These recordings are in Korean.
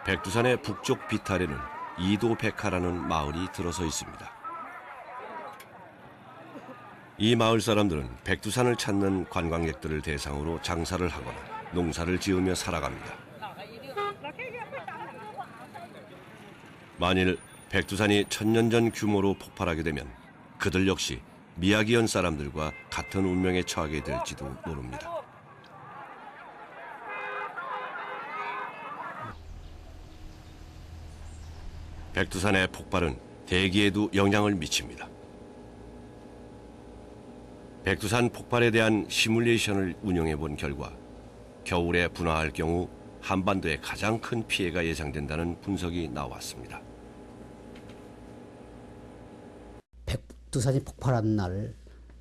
백두산의 북쪽 비탈에는 이도백화라는 마을이 들어서 있습니다. 이 마을 사람들은 백두산을 찾는 관광객들을 대상으로 장사를 하거나 농사를 지으며 살아갑니다. 만일 백두산이 1000년 전 규모로 폭발하게 되면 그들 역시 미야기현 사람들과 같은 운명에 처하게 될지도 모릅니다. 백두산의 폭발은 대기에도 영향을 미칩니다. 백두산 폭발에 대한 시뮬레이션을 운영해 본 결과 겨울에 분화할 경우 한반도에 가장 큰 피해가 예상된다는 분석이 나왔습니다. 백두산이 폭발한 날,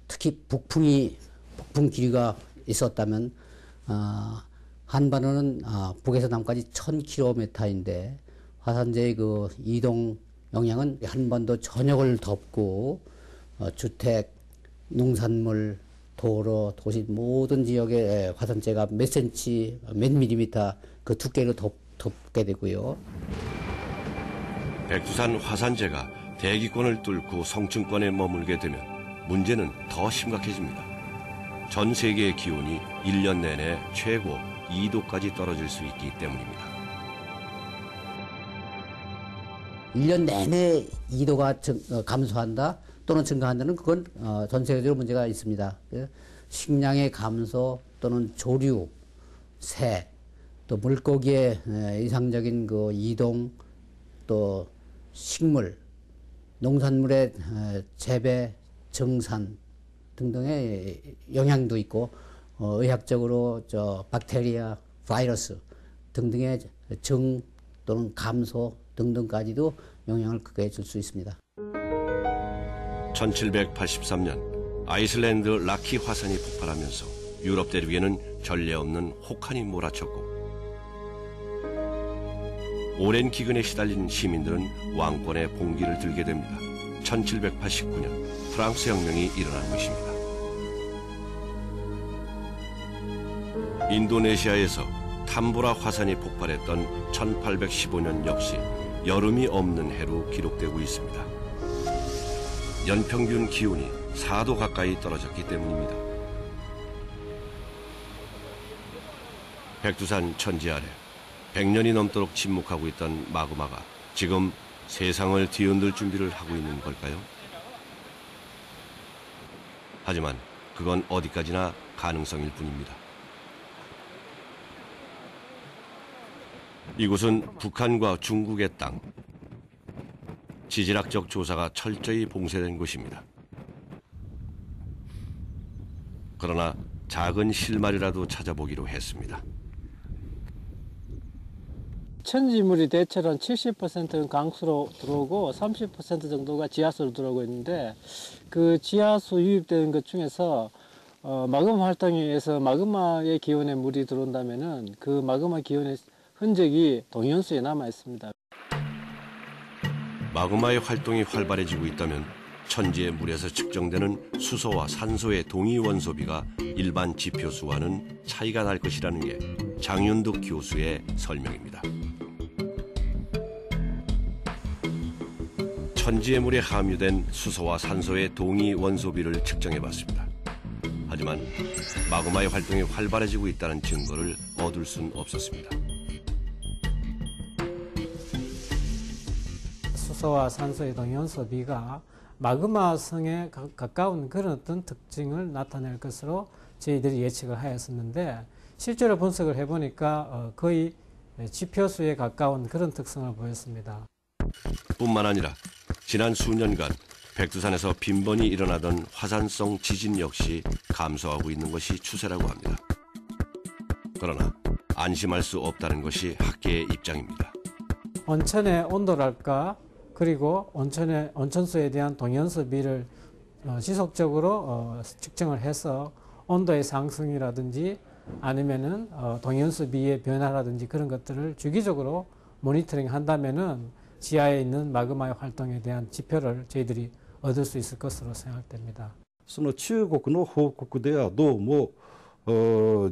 특히 북풍 기류가 있었다면 한반도는 북에서 남까지 1000km인데 화산재의 그 이동 영향은 한반도 전역을 덮고 주택, 농산물, 도로, 도시 모든 지역에 화산재가 몇 센치, 몇 밀리미터 그 두께로 덮게 되고요. 백두산 화산재가 대기권을 뚫고 성층권에 머물게 되면 문제는 더 심각해집니다. 전 세계의 기온이 1년 내내 최고 2도까지 떨어질 수 있기 때문입니다. 1년 내내 2도가 감소한다 또는 증가한다는 그건 전 세계적으로 문제가 있습니다. 식량의 감소 또는 조류, 새, 또 물고기의 이상적인 그 이동, 또 식물, 농산물의 재배, 정산 등등의 영향도 있고 의학적으로 박테리아, 바이러스 등등의 정 또는 감소 등등까지도 영향을 크게 줄 수 있습니다. 1783년 아이슬란드 라키 화산이 폭발하면서 유럽 대륙에는 전례 없는 혹한이 몰아쳤고 오랜 기근에 시달린 시민들은 왕권의 봉기를 들게 됩니다. 1789년 프랑스 혁명이 일어난 것입니다. 인도네시아에서 탐보라 화산이 폭발했던 1815년 역시 여름이 없는 해로 기록되고 있습니다. 연평균 기온이 4도 가까이 떨어졌기 때문입니다. 백두산 천지 아래 100년이 넘도록 침묵하고 있던 마그마가 지금 세상을 뒤흔들 준비를 하고 있는 걸까요? 하지만 그건 어디까지나 가능성일 뿐입니다. 이곳은 북한과 중국의 땅. 지질학적 조사가 철저히 봉쇄된 곳입니다. 그러나 작은 실마리라도 찾아보기로 했습니다. 천지물이 대체로 한 70%는 강수로 들어오고 30% 정도가 지하수로 들어오고 있는데 그 지하수 유입되는 것 중에서 마그마 활동에 의해서 마그마의 기온에 물이 들어온다면은 그 마그마 기온의 흔적이 동위원수에 남아 있습니다. 마그마의 활동이 활발해지고 있다면 천지의 물에서 측정되는 수소와 산소의 동위 원소비가 일반 지표수와는 차이가 날 것이라는 게 장윤득 교수의 설명입니다. 천지의 물에 함유된 수소와 산소의 동위 원소비를 측정해봤습니다. 하지만 마그마의 활동이 활발해지고 있다는 증거를 얻을 순 없었습니다. 수소와 산소의 동위원소비가 마그마성에 가까운 그런 어떤 특징을 나타낼 것으로 저희들이 예측을 하였었는데 실제로 분석을 해보니까 거의 지표수에 가까운 그런 특성을 보였습니다. 뿐만 아니라 지난 수년간 백두산에서 빈번히 일어나던 화산성 지진 역시 감소하고 있는 것이 추세라고 합니다. 그러나 안심할 수 없다는 것이 학계의 입장입니다. 온천의 온도랄까 그리고 온천수에 대한 동위원소비를 지속적으로 측정을 해서 온도의 상승이라든지 아니면은 동위원소비의 변화라든지 그런 것들을 주기적으로 모니터링 한다면은 지하에 있는 마그마의 활동에 대한 지표를 저희들이 얻을 수 있을 것으로 생각됩니다. その中国の報告ではどうも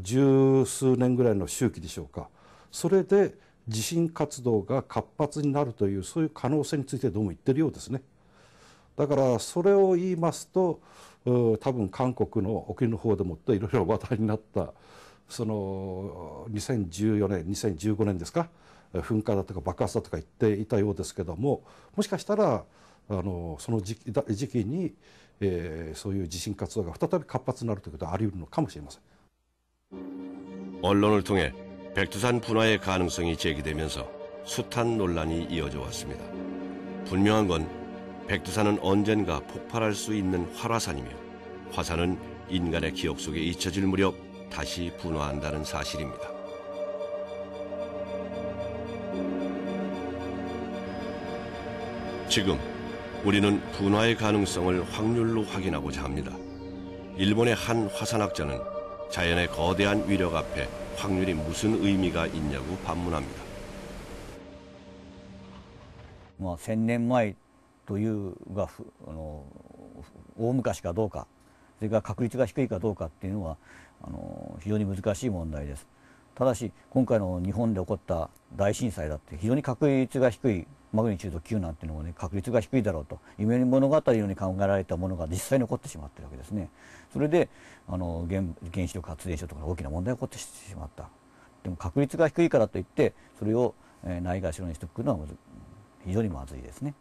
十数年ぐらいの周期でしょうか。それで地震活動が活発になるという、そういう可能性についてどうも言ってるようですね。だからそれを言いますと、多分韓国の沖の方でもっていろいろ話題になったその2014年2015年ですか、噴火だとか爆発だとか言っていたようですけども、もしかしたらその時期に、そういう地震活動が再び活発になるということはあり得るのかもしれません。 언론을 통해 백두산 분화의 가능성이 제기되면서 숱한 논란이 이어져 왔습니다. 분명한 건 백두산은 언젠가 폭발할 수 있는 활화산이며 화산은 인간의 기억 속에 잊혀질 무렵 다시 분화한다는 사실입니다. 지금 우리는 분화의 가능성을 확률로 확인하고자 합니다. 일본의 한 화산학자는 자연의 거대한 위력 앞에 확률이 무슨 의미가 있냐고 반문합니다. 1000年前というが大昔かどうか、それから確率が低いかどうかっていうのは非常に難しい問題です。ただし今回の日本で起こった大震災だって非常に確率が低い、マグニチュード9なんていうのもね、確率が低いだろうと夢物語のように考えられたものが実際に起こってしまっているわけですね。それで原子力発電所とか大きな問題が起こってしまった。でも確率が低いからといってそれをないがしろにしておくのは非常にまずいですね。